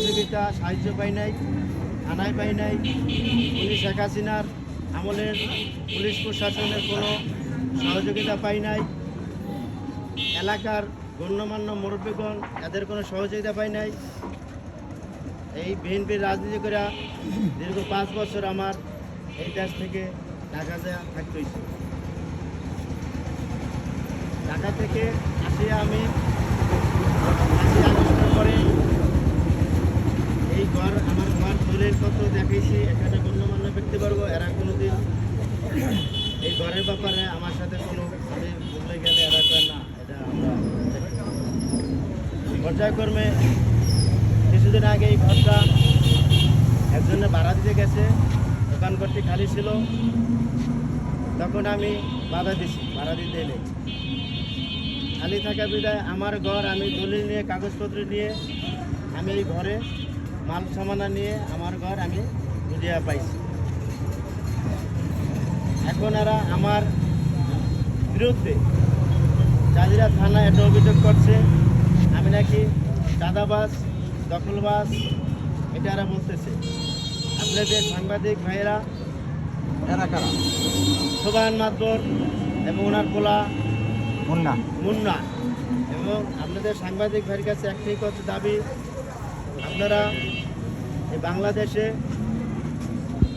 সহযোগিতা সাহায্য পাই নাই, থানায় পাই নাই। পুলিশ শেখ হাসিনার আমলের পুলিশ প্রশাসনের কোনো সহযোগিতা পাই নাই। এলাকার গণ্যমান্য মুরব্বীগণ এদের কোনো সহযোগিতা পাই নাই। এই বিএনপির রাজনীতি করে দীর্ঘ 5 বছর আমার এই দেশ থেকে ঢাকা থাকতে হয়েছে। ঢাকা থেকে আসিয়া আমি 5ই আগস্টের পরে এই ঘর আমার ঘর দলিল পত্র দেখাইছি। এখানে গণ্যমান্য ব্যক্তিবর্গ এরা কোনোদিন এই ঘরের ব্যাপারে আমার সাথে কোনো আমি বললে গেলে এরা কয় না, এটা আমরা পর্যায়ক্রমে কিছুদিন আগে এই ঘরটা একজনে ভাড়া দিতে গেছে, দোকানঘরটি খালি ছিল। তখন আমি বাধা দিছি, ভাড়া দিতে এলে খালি থাকা বিদায় আমার ঘর আমি দলিল নিয়ে কাগজপত্র নিয়ে আমি এই ঘরে মাল সামানা নিয়ে আমার ঘর আমি বুঝিয়া পাইছি। এখন এরা আমার বিরুদ্ধে জাজিরা থানায় একটা অভিযোগ করছে আমি নাকি চাঁদাবাজ, দখলবাজ, এটা এরা বলতেছে। আপনাদের সাংবাদিক ভাইয়েরা এরা কারা? সোবাহান মাতবর এবং ওনার পোলা মুন্না এবং আপনাদের সাংবাদিক ভাইয়ের কাছে একটাই কথা দাবি, আপনারা এই বাংলাদেশে